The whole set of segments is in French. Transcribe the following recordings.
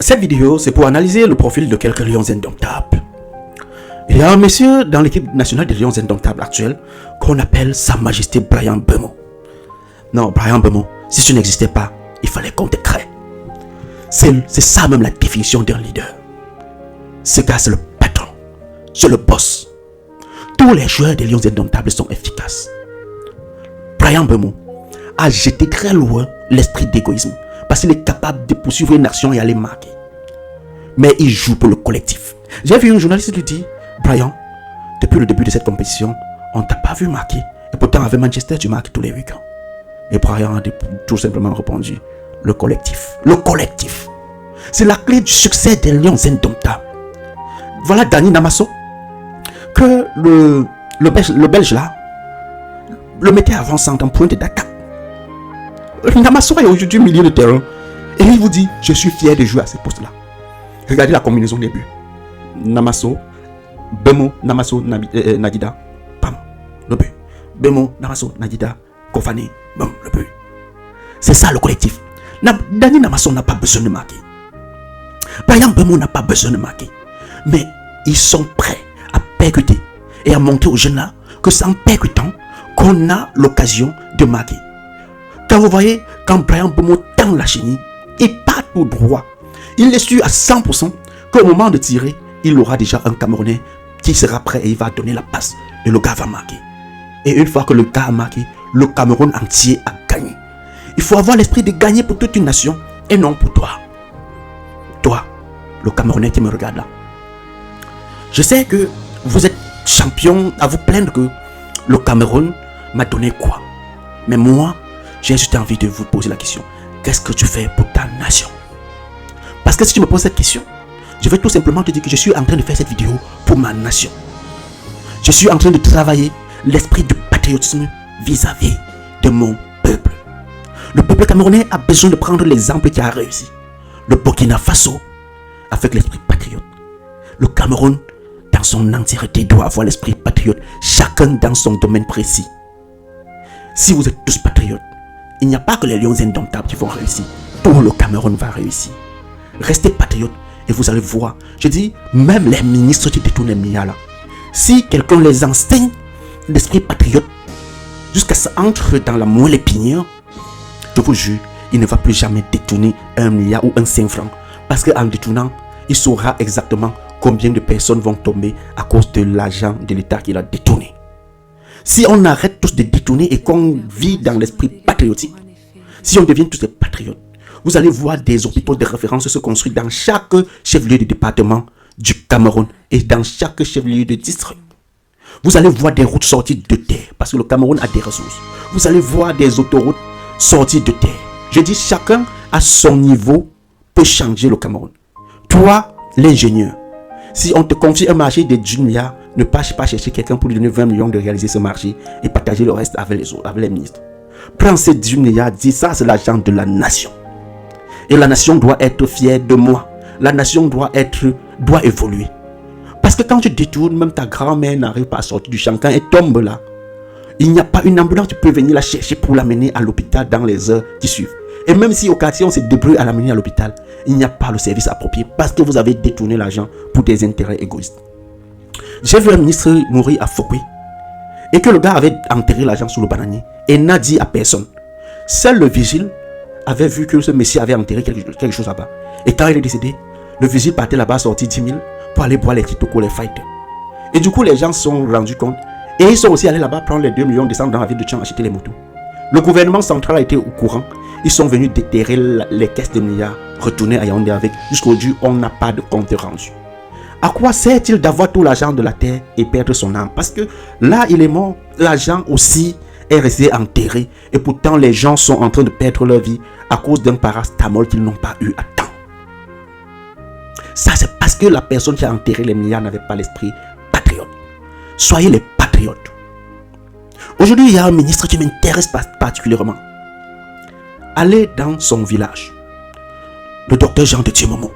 Cette vidéo, c'est pour analyser le profil de quelques lions indomptables. Il y a un monsieur dans l'équipe nationale des lions indomptables actuelle qu'on appelle Sa Majesté Bryan Mbeumo. Non, Bryan Mbeumo, si ce n'existait pas, il fallait qu'on te crée. C'est ça même la définition d'un leader. Ce gars, c'est le patron, c'est le boss. Tous les joueurs des lions indomptables sont efficaces. Bryan Mbeumo a jeté très loin l'esprit d'égoïsme parce qu'il est capable de poursuivre une action et aller marquer. Mais il joue pour le collectif. J'ai vu un journaliste lui dire: Bryan, depuis le début de cette compétition, on ne t'a pas vu marquer. Et pourtant, avec Manchester, tu marques tous les week-ends. Et Bryan a tout simplement répondu: le collectif. Le collectif. C'est la clé du succès des lions indomptables. Voilà Dani Namasso, que le Belge là, le mettait avant-centre en pointe d'attaque. Namasso est aujourd'hui milieu de terrain. Et il vous dit: je suis fier de jouer à ce poste-là. Regardez la combinaison des buts. Namasso, Mbeumo, Namasso, Nadida, pam, le but. Mbeumo, Namasso, Nadida, Kofane, bam, le but. C'est ça le collectif. Dani Namasso n'a pas besoin de marquer. Bryan Mbeumo n'a pas besoin de marquer. Mais ils sont prêts à percuter et à montrer aux jeunes là que c'est en percutant qu'on a l'occasion de marquer. Quand vous voyez, quand Bryan Mbeumo tend la chenille, il part tout droit. Il est sûr à 100% qu'au moment de tirer, il aura déjà un Camerounais qui sera prêt et il va donner la passe. Et le gars va marquer. Et une fois que le gars a marqué, le Cameroun entier a gagné. Il faut avoir l'esprit de gagner pour toute une nation et non pour toi. Toi, le Camerounais qui me regarde là. Je sais que vous êtes champion à vous plaindre que le Cameroun m'a donné quoi. Mais moi, j'ai juste envie de vous poser la question: qu'est-ce que tu fais pour ta nation? Parce que si tu me poses cette question, je vais tout simplement te dire que je suis en train de faire cette vidéo pour ma nation. Je suis en train de travailler l'esprit du patriotisme vis-à-vis de mon peuple. Le peuple camerounais a besoin de prendre l'exemple qui a réussi. Le Burkina Faso avec l'esprit patriote. Le Cameroun dans son entièreté doit avoir l'esprit patriote, chacun dans son domaine précis. Si vous êtes tous patriotes, il n'y a pas que les lions indomptables qui vont réussir. Tout le Cameroun va réussir. Restez patriotes et vous allez voir. Je dis, même les ministres qui détournent les milliards là, si quelqu'un les enseigne l'esprit patriote jusqu'à ça entre dans la moelle épinière, je vous jure, il ne va plus jamais détourner 1 milliard ou un 5 francs. Parce qu'en détournant, il saura exactement combien de personnes vont tomber à cause de l'argent de l'État qu'il a détourné. Si on arrête tous de détourner et qu'on vit dans l'esprit patriotique, si on devient tous des patriotes, vous allez voir des hôpitaux de référence se construire dans chaque chef-lieu de département du Cameroun et dans chaque chef-lieu de district. Vous allez voir des routes sorties de terre parce que le Cameroun a des ressources. Vous allez voir des autoroutes sorties de terre. Je dis, chacun à son niveau peut changer le Cameroun. Toi, l'ingénieur, si on te confie un marché de 10 milliards, ne pas chercher quelqu'un pour lui donner 20 millions de réaliser ce marché et partager le reste avec les autres, avec les ministres. Prends ces 10 milliards, dis ça, c'est l'argent de la nation. Et la nation doit être fière de moi. La nation doit évoluer. Parce que quand tu détournes, même ta grand-mère n'arrive pas à sortir du champ. Quand elle tombe là, il n'y a pas une ambulance, tu peux venir la chercher pour l'amener à l'hôpital dans les heures qui suivent. Et même si au quartier on se débrouille à l'amener à l'hôpital, il n'y a pas le service approprié parce que vous avez détourné l'argent pour des intérêts égoïstes. J'ai vu un ministre mourir à Fokwe et que le gars avait enterré l'argent sous le bananier et n'a dit à personne. Seul le vigile avait vu que ce monsieur avait enterré quelque chose là-bas. Et quand il est décédé, le vigile partait là-bas, sorti 10 000 pour aller boire les kitoko, les fights. Et du coup, les gens se sont rendus compte. Et ils sont aussi allés là-bas prendre les 2 millions, descendre dans la ville de Tchang, acheter les motos. Le gouvernement central a été au courant. Ils sont venus déterrer les caisses de milliards, retourner à Yaoundé avec. Jusqu'aujourd'hui, on n'a pas de compte rendu. À quoi sert-il d'avoir tout l'argent de la terre et perdre son âme? Parce que là, il est mort. L'argent aussi est resté enterré. Et pourtant, les gens sont en train de perdre leur vie à cause d'un paracétamol qu'ils n'ont pas eu à temps. Ça, c'est parce que la personne qui a enterré les milliards n'avait pas l'esprit patriote. Soyez les patriotes. Aujourd'hui, il y a un ministre qui m'intéresse particulièrement. Allez dans son village. Le docteur Jean de Timomo.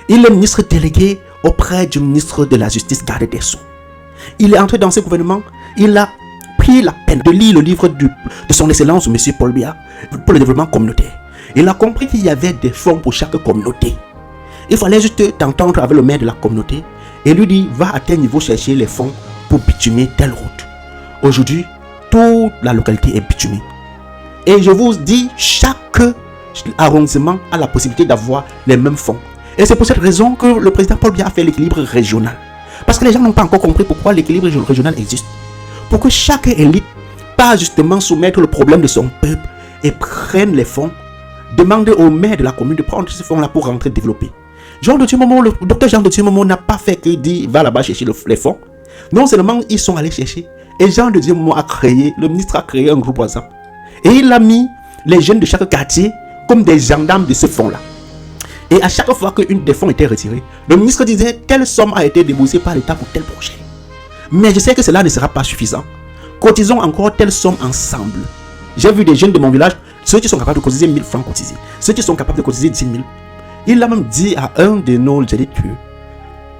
Il est ministre délégué auprès du ministre de la Justice, garde des Sceaux. Il est entré dans ce gouvernement. Il a pris la peine de lire le livre de son excellence, M. Paul Biya, pour le développement communautaire. Il a compris qu'il y avait des fonds pour chaque communauté. Il fallait juste t'entendre avec le maire de la communauté et lui dire, va à tel niveau chercher les fonds pour bitumer telle route. Aujourd'hui, toute la localité est bitumée. Et je vous dis, chaque arrondissement a la possibilité d'avoir les mêmes fonds. Et c'est pour cette raison que le président Paul Biya a fait l'équilibre régional. Parce que les gens n'ont pas encore compris pourquoi l'équilibre régional existe. Pour que chaque élite pas justement soumettre le problème de son peuple et prenne les fonds, demande au maire de la commune de prendre ces fonds-là pour rentrer développer. Le docteur Jean de Dieu Momo n'a pas fait que dit va là-bas chercher les fonds. Non seulement ils sont allés chercher, et Jean de Dieu Momo a créé, le ministre a créé un groupe WhatsApp. Et il a mis les jeunes de chaque quartier comme des gendarmes de ce fonds-là. Et à chaque fois qu'une des fonds était retirée, le ministre disait telle somme a été déboursée par l'État pour tel projet. Mais je sais que cela ne sera pas suffisant. Cotisons encore telle somme ensemble. J'ai vu des jeunes de mon village, ceux qui sont capables de cotiser 1000 francs cotisés, ceux qui sont capables de cotiser 10 000. Il a même dit à un de nos élites que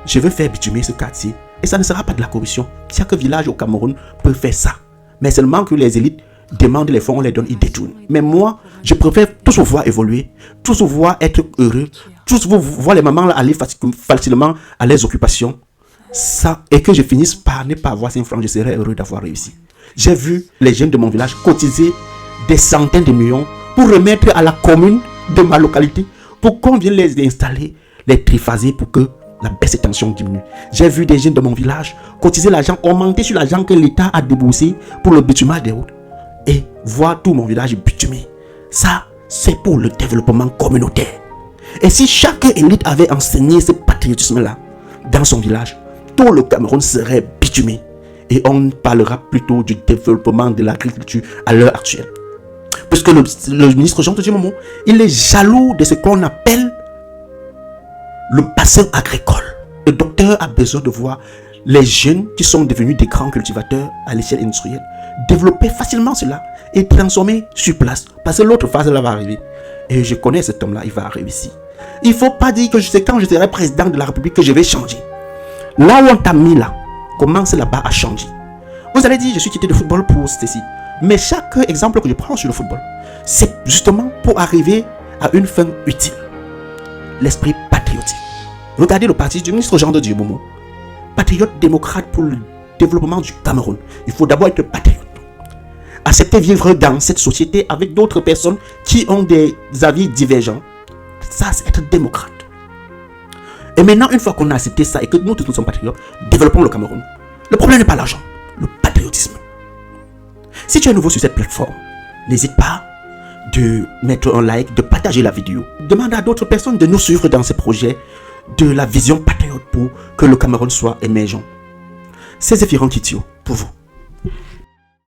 je veux faire bitumer ce quartier et ça ne sera pas de la corruption. Chaque village au Cameroun peut faire ça. Mais seulement que les élites demandent les fonds, on les donne, ils détournent. Mais moi, je préfère tous vous voir évoluer, tous vous voir être heureux, tous vous voir les mamans aller facilement à leurs occupations. Ça, et que je finisse par ne pas avoir 5 francs, je serais heureux d'avoir réussi. J'ai vu les jeunes de mon village cotiser des centaines de millions pour remettre à la commune de ma localité pour qu'on vienne les installer, les triphaser pour que la baisse de tension diminue. J'ai vu des jeunes de mon village cotiser l'argent, augmenter sur l'argent que l'État a déboursé pour le bitumage des routes et voir tout mon village bitumé. Ça, c'est pour le développement communautaire. Et si chaque élite avait enseigné ce patriotisme-là dans son village, tout le Cameroun serait bitumé. Et on parlera plutôt du développement de l'agriculture à l'heure actuelle. Puisque le ministre Jean de Dieu Momo, il est jaloux de ce qu'on appelle le bassin agricole. Le docteur a besoin de voir les jeunes qui sont devenus des grands cultivateurs à l'échelle industrielle développer facilement cela et transformer sur place. Parce que l'autre phase là va arriver. Et je connais cet homme-là, il va réussir. Il ne faut pas dire que c'est quand je serai président de la République que je vais changer. Là où on t'a mis là, commence là-bas à changer. Vous allez dire, je suis quitté de football pour ceci. Mais chaque exemple que je prends sur le football, c'est justement pour arriver à une fin utile. L'esprit patriotique. Regardez le parti du ministre Jean de Dieu Momo. Patriote démocrate pour le développement du Cameroun. Il faut d'abord être patriote. Accepter vivre dans cette société avec d'autres personnes qui ont des avis divergents. Ça, c'est être démocrate. Et maintenant, une fois qu'on a accepté ça et que nous tous nous sommes patriotes, développons le Cameroun. Le problème n'est pas l'argent, le patriotisme. Si tu es nouveau sur cette plateforme, n'hésite pas de mettre un like, de partager la vidéo. Demande à d'autres personnes de nous suivre dans ces projets de la vision patriote pour que le Cameroun soit émergent. C'est Zéphirin Kitio pour vous.